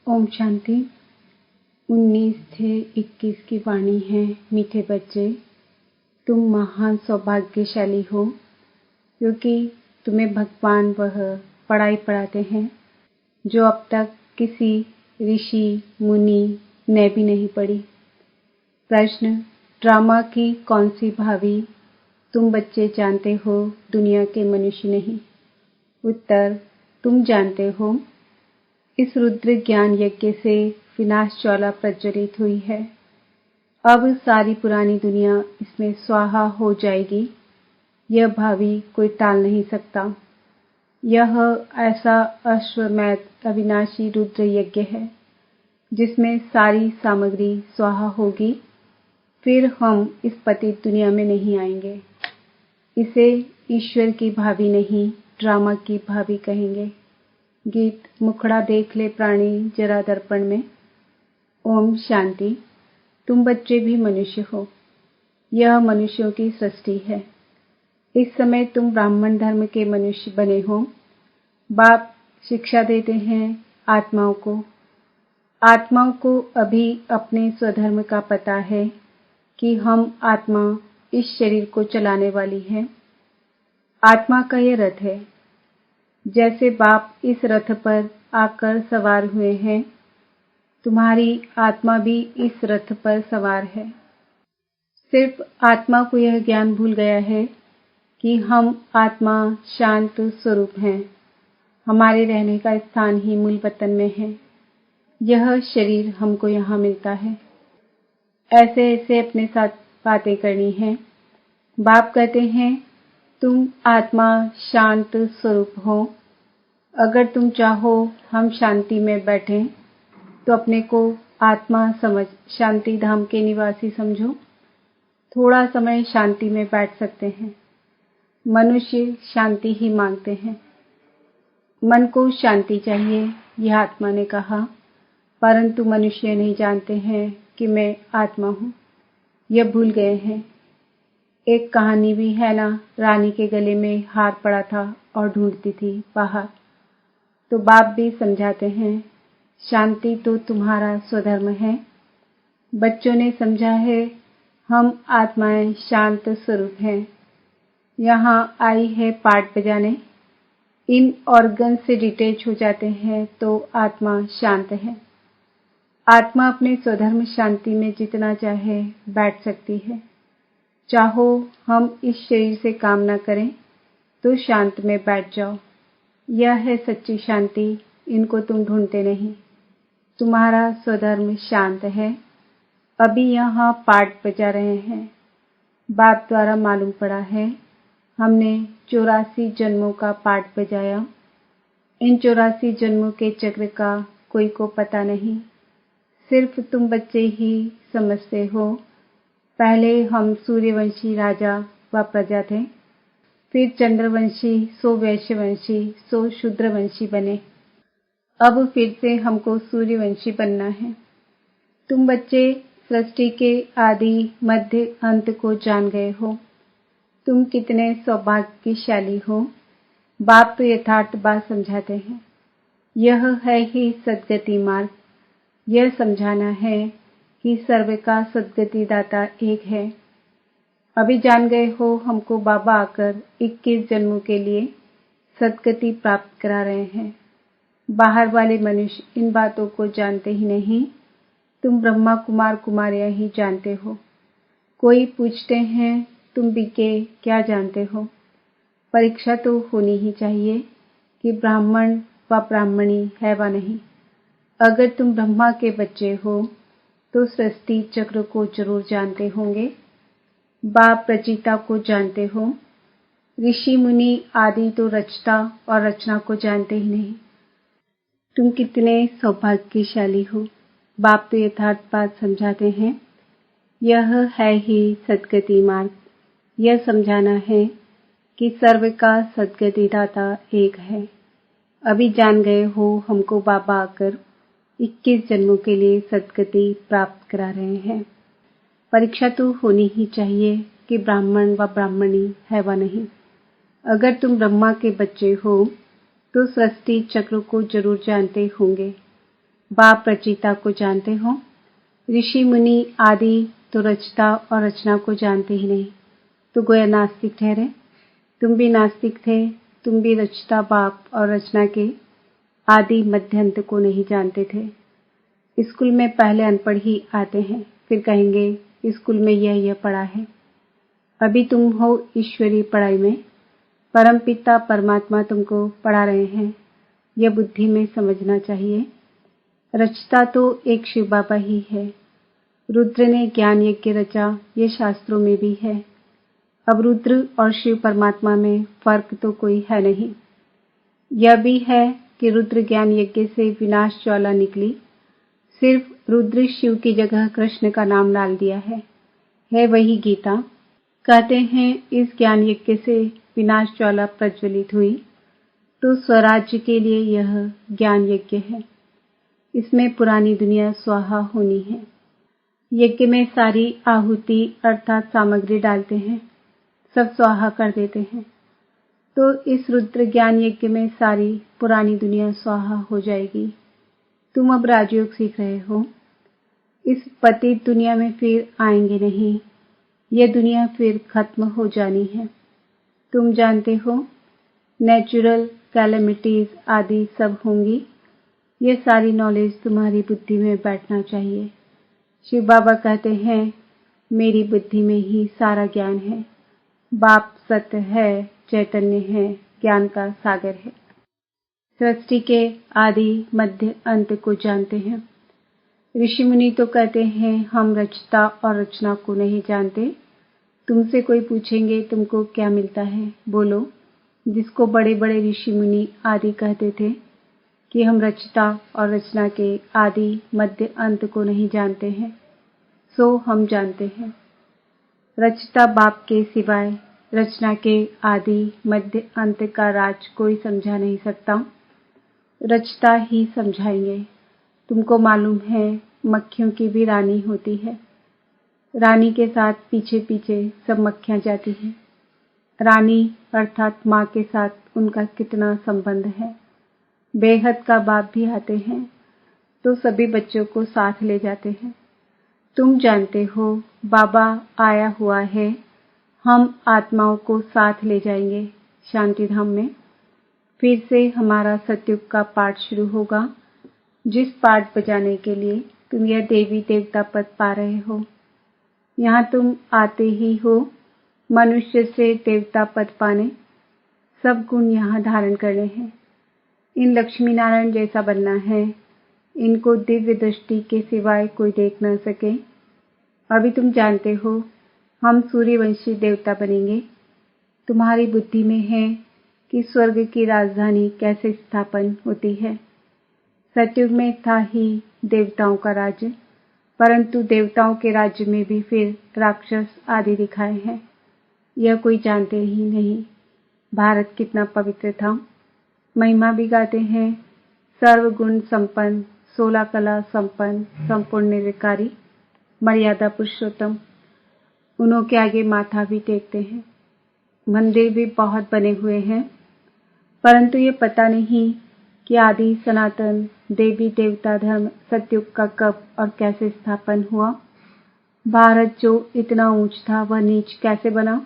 ओम शांति। 19/21 की वाणी है। मीठे बच्चे, तुम महान सौभाग्यशाली हो क्योंकि तुम्हें भगवान वह पढ़ाई पढ़ाते हैं जो अब तक किसी ऋषि मुनि ने भी नहीं पढ़ी। प्रश्न, ड्रामा की कौन सी भावी तुम बच्चे जानते हो, दुनिया के मनुष्य नहीं। उत्तर, तुम जानते हो। इस रुद्र ज्ञान यज्ञ से विनाश ज्वाला प्रज्वलित हुई है। अब सारी पुरानी दुनिया इसमें स्वाहा हो जाएगी। यह भावी कोई टाल नहीं सकता। यह ऐसा अश्वमेध अविनाशी रुद्र यज्ञ है जिसमें सारी सामग्री स्वाहा होगी। फिर हम इस पतित दुनिया में नहीं आएंगे। इसे ईश्वर की भावी नहीं, ड्रामा की भावी कहेंगे। गीत मुखड़ा देख ले प्राणी जरा दर्पण में। ओम शांति। तुम बच्चे भी मनुष्य हो। यह मनुष्यों की सृष्टि है। इस समय तुम ब्राह्मण धर्म के मनुष्य बने हो। बाप शिक्षा देते हैं आत्माओं को। आत्माओं को अभी अपने स्वधर्म का पता है कि हम आत्मा इस शरीर को चलाने वाली है। आत्मा का यह रथ है। जैसे बाप इस रथ पर आकर सवार हुए हैं, तुम्हारी आत्मा भी इस रथ पर सवार है। सिर्फ आत्मा को यह ज्ञान भूल गया है कि हम आत्मा शांत स्वरूप हैं। हमारे रहने का स्थान ही मूल वतन में है। यह शरीर हमको यहाँ मिलता है। ऐसे ऐसे अपने साथ बातें करनी है। बाप कहते हैं तुम आत्मा शांत स्वरूप हो। अगर तुम चाहो हम शांति में बैठें तो अपने को आत्मा समझ शांति धाम के निवासी समझो। थोड़ा समय शांति में बैठ सकते हैं। मनुष्य शांति ही मांगते हैं। मन को शांति चाहिए, यह आत्मा ने कहा, परंतु मनुष्य नहीं जानते हैं कि मैं आत्मा हूँ। यह भूल गए हैं। एक कहानी भी है ना, रानी के गले में हार पड़ा था और ढूंढती थी बाहर। तो बाप भी समझाते हैं शांति तो तुम्हारा स्वधर्म है। बच्चों ने समझा है हम आत्माएं शांत स्वरूप हैं। यहाँ आई है पाठ बजाने। इन ऑर्गन से डिटेच हो जाते हैं तो आत्मा शांत है। आत्मा अपने स्वधर्म शांति में जितना चाहे बैठ सकती है। चाहो हम इस शरीर से काम न करें तो शांत में बैठ जाओ। यह है सच्ची शांति। इनको तुम ढूंढते नहीं। तुम्हारा स्वधर्म शांत है। अभी यहाँ पाठ बजा रहे हैं। बाप द्वारा मालूम पड़ा है हमने 84 जन्मों का पाठ बजाया। इन 84 जन्मों के चक्र का कोई को पता नहीं। सिर्फ तुम बच्चे ही समझते हो। पहले हम सूर्यवंशी राजा व प्रजा थे। फिर चंद्रवंशी, सो वैश्यवंशी, सो शूद्रवंशी बने। अब फिर से हमको सूर्यवंशी बनना है। तुम बच्चे सृष्टि के आदि मध्य अंत को जान गए हो। तुम कितने सौभाग्यशाली हो। बाप तो यथार्थ बात समझाते हैं। यह है ही सद्गति मार्ग। यह समझाना है कि सर्व का सद्गति दाता एक है। अभी जान गए हो हमको बाबा आकर 21 जन्मों के लिए सद्गति प्राप्त करा रहे हैं। बाहर वाले मनुष्य इन बातों को जानते ही नहीं। तुम ब्रह्मा कुमार कुमारियां ही जानते हो। कोई पूछते हैं तुम बीके क्या जानते हो। परीक्षा तो होनी ही चाहिए कि ब्राह्मण व ब्राह्मणी है व नहीं। अगर तुम ब्रह्मा के बच्चे हो तो सृष्टि चक्र को जरूर जानते होंगे। बाप रचिता को जानते हो। ऋषि मुनि आदि तो रचता और रचना को जानते ही नहीं। तुम कितने सौभाग्यशाली हो। बाप तो यथार्थ बात समझाते हैं। यह है ही सद्गति मार्ग। यह समझाना है कि सर्व का सद्गति दाता एक है। अभी जान गए हो हमको बाबा आकर 21 जन्मों के लिए सद्गति प्राप्त करा रहे हैं। परीक्षा तो होनी ही चाहिए कि ब्राह्मण व ब्राह्मणी है व नहीं। अगर तुम ब्रह्मा के बच्चे हो तो सृष्टि चक्र को जरूर जानते होंगे। बाप रचयिता को जानते हो। ऋषि मुनि आदि तो रचता और रचना को जानते ही नहीं, तो गोया नास्तिक ठहरे। तुम भी नास्तिक थे, तुम भी रचता बाप और रचना के आदि मध्य अंत को नहीं जानते थे। स्कूल में पहले अनपढ़ ही आते हैं, फिर कहेंगे स्कूल में यह पढ़ा है। अभी तुम हो ईश्वरीय पढ़ाई में, परमपिता परमात्मा तुमको पढ़ा रहे हैं, यह बुद्धि में समझना चाहिए। रचता तो एक शिव बाबा ही है। रुद्र ने ज्ञान यज्ञ रचा, ये शास्त्रों में भी है। अब रुद्र और शिव परमात्मा में फर्क तो कोई है नहीं। यह भी है कि रुद्र ज्ञान यज्ञ से विनाश ज्वाला निकली, सिर्फ रुद्र शिव की जगह कृष्ण का नाम डाल दिया है वही गीता। कहते हैं इस ज्ञान यज्ञ से विनाश ज्वाला प्रज्वलित हुई, तो स्वराज्य के लिए यह ज्ञान यज्ञ है। इसमें पुरानी दुनिया स्वाहा होनी है। यज्ञ में सारी आहुति अर्थात सामग्री डालते हैं, सब स्वाहा कर देते हैं, तो इस रुद्र ज्ञान यज्ञ में सारी पुरानी दुनिया स्वाहा हो जाएगी। तुम अब राजयोग सीख रहे हो, इस पतित दुनिया में फिर आएंगे नहीं, यह दुनिया फिर खत्म हो जानी है। तुम जानते हो नेचुरल कैलेमिटीज आदि सब होंगी, ये सारी नॉलेज तुम्हारी बुद्धि में बैठना चाहिए। शिव बाबा कहते हैं मेरी बुद्धि में ही सारा ज्ञान है। बाप सत्य है, चैतन्य है, ज्ञान का सागर है। सृष्टि के आदि मध्य अंत को जानते हैं। ऋषि मुनि तो कहते हैं हम रचता और रचना को नहीं जानते। तुमसे कोई पूछेंगे तुमको क्या मिलता है, बोलो। जिसको बड़े बड़े ऋषि मुनि आदि कहते थे कि हम रचता और रचना के आदि मध्य अंत को नहीं जानते हैं, सो हम जानते हैं। रचता बाप के सिवाय रचना के आदि मध्य अंत का राज कोई समझा नहीं सकता, रचता ही समझाएंगे। तुमको मालूम है मक्खियों की भी रानी होती है, रानी के साथ पीछे पीछे सब मक्खियां जाती हैं। रानी अर्थात माँ के साथ उनका कितना संबंध है। बेहद का बाप भी आते हैं तो सभी बच्चों को साथ ले जाते हैं। तुम जानते हो बाबा आया हुआ है, हम आत्माओं को साथ ले जाएंगे शांति धाम में। फिर से हमारा सतयुग का पाठ शुरू होगा, जिस पाठ बजाने के लिए तुम यह देवी देवता पद पा रहे हो। यहाँ तुम आते ही हो मनुष्य से देवता पद पाने, सब गुण यहाँ धारण करने हैं। इन लक्ष्मी नारायण जैसा बनना है, इनको दिव्य दृष्टि के सिवाय कोई देख न सके। अभी तुम जानते हो हम सूर्यवंशी देवता बनेंगे। तुम्हारी बुद्धि में है कि स्वर्ग की राजधानी कैसे स्थापन होती है। सतयुग में था ही देवताओं का राज्य, परंतु देवताओं के राज्य में भी फिर राक्षस आदि दिखाए हैं, यह कोई जानते ही नहीं। भारत कितना पवित्र था, महिमा भी गाते हैं। सर्वगुण संपन्न, 16 कला संपन्न, संपूर्ण निर्विकारी, मर्यादा पुरुषोत्तम, उन्हों के आगे माथा भी टेकते हैं। मंदिर भी बहुत बने हुए हैं, परंतु ये पता नहीं कि आदि सनातन देवी देवता धर्म सतयुग का कब और कैसे स्थापन हुआ। भारत जो इतना ऊंच था वह नीच कैसे बना,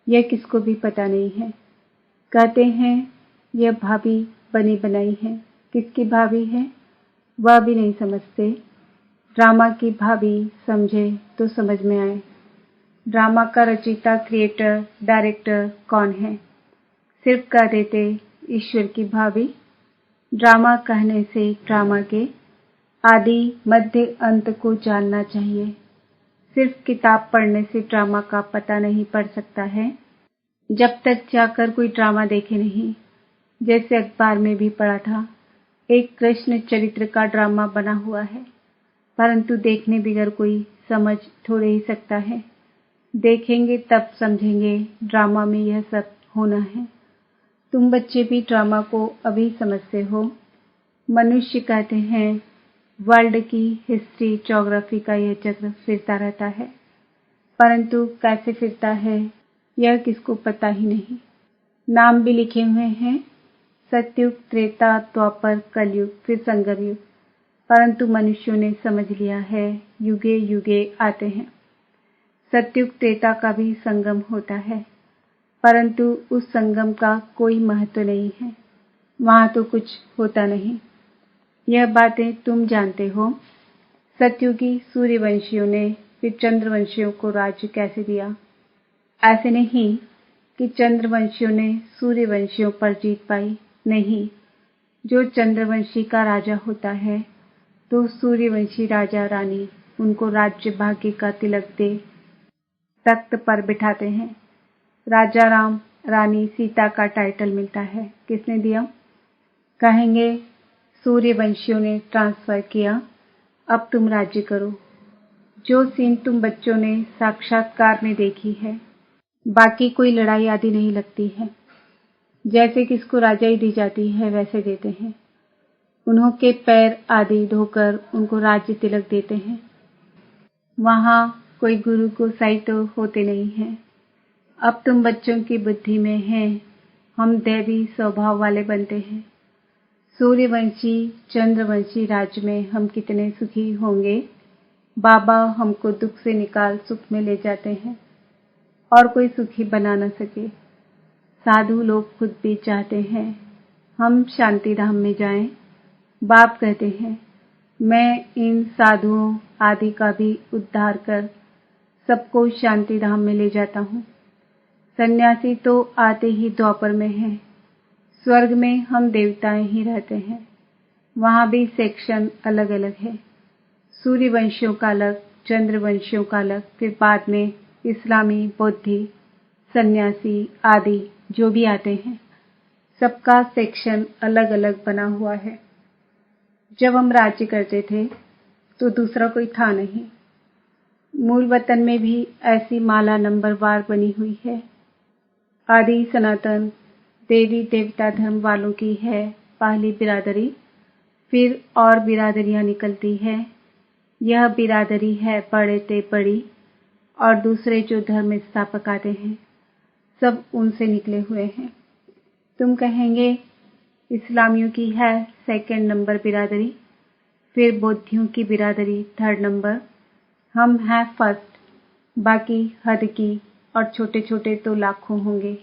यह किसको भी पता नहीं है। कहते हैं यह भाभी बनी बनाई है, किसकी भाभी है वह भी नहीं समझते। ड्रामा की भाभी समझे तो समझ में आए। ड्रामा का रचयिता क्रिएटर डायरेक्टर कौन है, सिर्फ कह देते ईश्वर की भाभी। ड्रामा कहने से ड्रामा के आदि मध्य अंत को जानना चाहिए। सिर्फ किताब पढ़ने से ड्रामा का पता नहीं पड़ सकता है, जब तक जाकर कोई ड्रामा देखे नहीं। जैसे अखबार में भी पढ़ा था, एक कृष्ण चरित्र का ड्रामा बना हुआ है, परंतु देखने बगैर कोई समझ थोड़े ही सकता है। देखेंगे तब समझेंगे ड्रामा में यह सब होना है। तुम बच्चे भी ड्रामा को अभी समझते हो। मनुष्य कहते हैं वर्ल्ड की हिस्ट्री ज्योग्राफी का यह चक्र फिरता रहता है, परंतु कैसे फिरता है यह किसको पता ही नहीं। नाम भी लिखे हुए हैं, सतयुग, त्रेता, द्वापर, कलयुग, फिर संगम युग। परंतु मनुष्यों ने समझ लिया है युगे युगे आते हैं। सतयुग त्रेता का भी संगम होता है, परंतु उस संगम का कोई महत्व नहीं है, वहां तो कुछ होता नहीं। यह बातें तुम जानते हो। सतयुगी सूर्यवंशियों ने फिर चंद्रवंशियों को राज्य कैसे दिया? ऐसे नहीं कि चंद्रवंशियों ने सूर्यवंशियों पर जीत पाई, नहीं। जो चंद्रवंशी का राजा होता है तो सूर्यवंशी राजा रानी उनको राज्य भाग्य का तिलक दे तख्त पर बिठाते हैं। राजा राम रानी सीता का टाइटल मिलता है, किसने दिया? कहेंगे सूर्यवंशियों ने ट्रांसफर किया, अब तुम राज्य करो। जो सीन तुम बच्चों ने साक्षात्कार में देखी है, बाकी कोई लड़ाई आदि नहीं लगती है। जैसे किसको राजाई दी जाती है वैसे देते हैं। उन्हों के पैर आदि धोकर उनको राज्य तिलक देते हैं। वहां कोई गुरु गोसाई तो होते नहीं हैं। अब तुम बच्चों की बुद्धि में हैं, हम दैवी स्वभाव वाले बनते हैं। सूर्यवंशी चंद्रवंशी राज्य में हम कितने सुखी होंगे। बाबा हमको दुख से निकाल सुख में ले जाते हैं और कोई सुखी बना न सके। साधु लोग खुद भी चाहते हैं हम शांति धाम में जाएं। बाप कहते हैं मैं इन साधुओं आदि का भी उद्धार कर सबको शांति धाम में ले जाता हूँ। सन्यासी तो आते ही द्वापर में हैं। स्वर्ग में हम देवताएं ही रहते हैं, वहां भी सेक्शन अलग अलग है। सूर्यवंशियों का अलग, चंद्रवंशियों का अलग, फिर बाद में इस्लामी, बौद्धि, सन्यासी आदि जो भी आते हैं, सबका सेक्शन अलग अलग बना हुआ है। जब हम राज्य करते थे तो दूसरा कोई था नहीं। मूल वतन में भी ऐसी माला नंबरवार बनी हुई है। आदि सनातन देवी देवता धर्म वालों की है पहली बिरादरी, फिर और बिरादरियां निकलती है। यह बिरादरी है बड़े ते बड़ी, और दूसरे जो धर्म स्थापक आते हैं सब उनसे निकले हुए हैं। तुम कहेंगे इस्लामियों की है सेकंड नंबर बिरादरी, फिर बौद्धियों की बिरादरी थर्ड नंबर, हम हैं फर्स्ट, बाकी हद की और छोटे छोटे तो लाखों होंगे।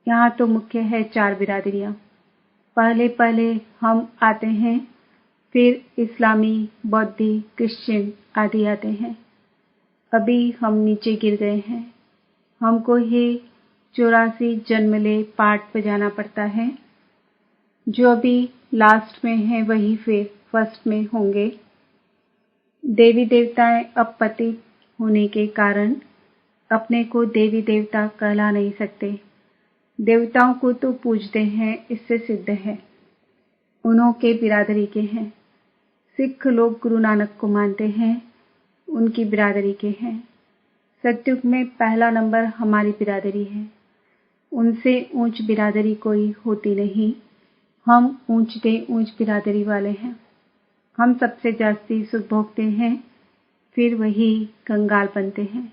यहाँ तो मुख्य है 4 बिरादरियां। पहले पहले हम आते हैं, फिर इस्लामी, बौद्धि, क्रिश्चियन आदि आते हैं। अभी हम नीचे गिर गए हैं। हमको ही 84 जन्म ले पाठ बजाना पड़ता है। जो अभी लास्ट में है वही फिर फर्स्ट में होंगे। देवी देवताएं अब पतित होने के कारण अपने को देवी देवता कहला नहीं सकते। देवताओं को तो पूजते हैं, इससे सिद्ध है उन्हों के बिरादरी के हैं। सिख लोग गुरु नानक को मानते हैं, उनकी बिरादरी के हैं। सतयुग में पहला नंबर हमारी बिरादरी है, उनसे ऊंच बिरादरी कोई होती नहीं। हम ऊंच से ऊंच बिरादरी वाले हैं। हम सबसे जास्ती सुख भोगते हैं, फिर वही कंगाल बनते हैं।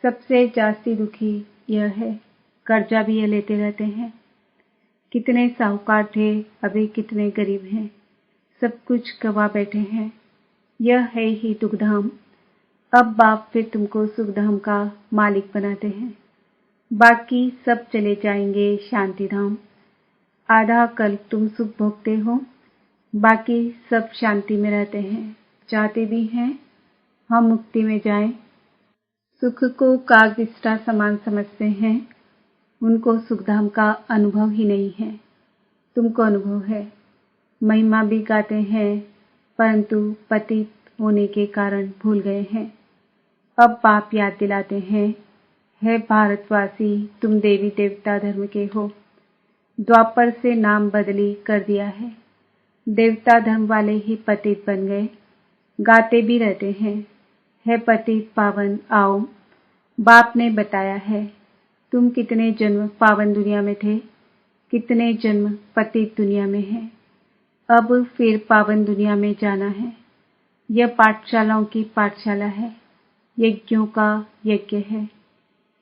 सबसे जास्ती दुखी यह है, कर्जा भी ये लेते रहते हैं। कितने साहूकार थे, अभी कितने गरीब हैं, सब कुछ गवा बैठे हैं। यह है ही दुखधाम। अब बाप फिर तुमको सुखधाम का मालिक बनाते हैं। बाकी सब चले जाएंगे शांति धाम। आधा कल तुम सुख भोगते हो, बाकी सब शांति में रहते हैं, चाहते भी हैं हम मुक्ति में जाएं। सुख को काग विष्ठा समान समझते हैं, उनको सुखधाम का अनुभव ही नहीं है। तुमको अनुभव है, महिमा भी गाते हैं, परंतु पतित होने के कारण भूल गए हैं। अब बाप याद दिलाते हैं, है भारतवासी तुम देवी देवता धर्म के हो। द्वापर से नाम बदली कर दिया है। देवता धर्म वाले ही पतित बन गए। गाते भी रहते हैं, है पतित पावन आओ। बाप ने बताया है, तुम कितने जन्म पावन दुनिया में थे, कितने जन्म पतित दुनिया में हैं। अब फिर पावन दुनिया में जाना है। यह पाठशालाओं की पाठशाला है, यज्ञों का यज्ञ है।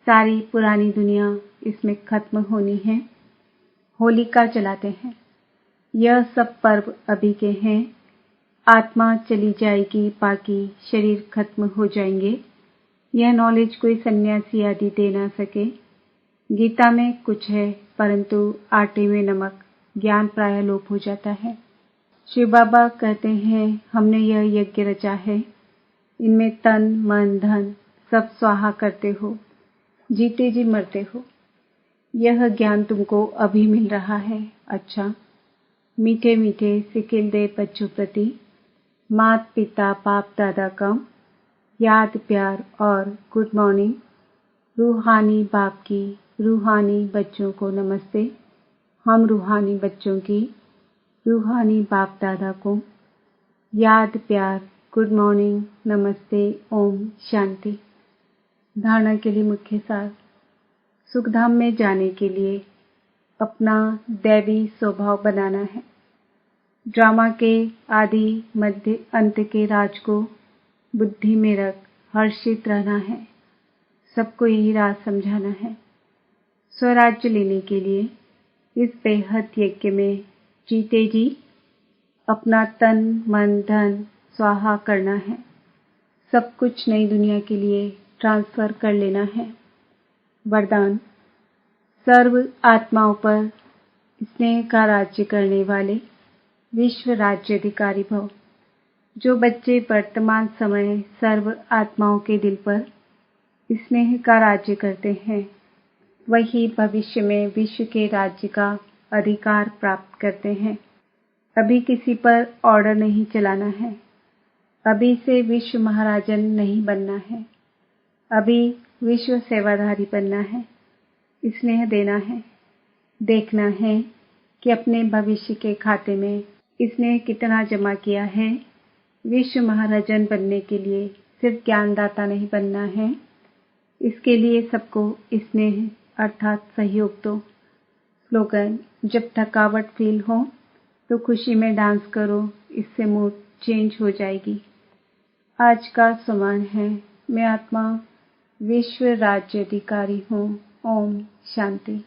सारी पुरानी दुनिया इसमें खत्म होनी है। होलिका जलाते हैं। यह सब पर्व अभी के हैं, आत्मा चली जाएगी, बाकी शरीर खत्म हो जाएंगे। यह नॉलेज कोई सन्यासी आदि दे ना सके। गीता में कुछ है, परंतु आटे में नमक, ज्ञान प्राय लोप हो जाता है। शिव बाबा कहते हैं, हमने यह यज्ञ रचा है, इनमें तन मन धन सब स्वाहा करते हो, जीते जी मरते हो। यह ज्ञान तुमको अभी मिल रहा है। अच्छा, मीठे मीठे सिकिलदे बच्चों प्रति मात पिता बाप दादा का याद प्यार और गुड मॉर्निंग। रूहानी बाप की रूहानी बच्चों को नमस्ते। हम रूहानी बच्चों की रूहानी बाप दादा को याद प्यार गुड मॉर्निंग नमस्ते ओम शांति। धारणा के लिए मुख्य सार। सुखधाम में जाने के लिए अपना दैवी स्वभाव बनाना है। ड्रामा के आदि मध्य अंत के राज को बुद्धि में रख हर्षित रहना है। सबको यही राज समझाना है। स्वराज्य लेने के लिए इस बेहद यज्ञ में जीते जी अपना तन मन धन स्वाहा करना है। सब कुछ नई दुनिया के लिए ट्रांसफर कर लेना है। वरदान। सर्व आत्माओं पर स्नेह का राज्य करने वाले विश्व राज्याधिकारी भव। जो बच्चे वर्तमान समय सर्व आत्माओं के दिल पर स्नेह का राज्य करते हैं, वही भविष्य में विश्व के राज्य का अधिकार प्राप्त करते हैं। अभी किसी पर ऑर्डर नहीं चलाना है। अभी से विश्व महाराजन नहीं बनना है। अभी विश्व सेवाधारी बनना है। स्नेह देना है। देखना है कि अपने भविष्य के खाते में स्नेह कितना जमा किया है। विश्व महाराजन बनने के लिए सिर्फ ज्ञानदाता नहीं बनना है, इसके लिए सबको स्नेह अर्थात सहयोग दो। स्लोगन। जब थकावट फील हो तो खुशी में डांस करो, इससे मूड चेंज हो जाएगी। आज का समान है, मैं आत्मा विश्व राज्य अधिकारी हूँ। ओम शांति।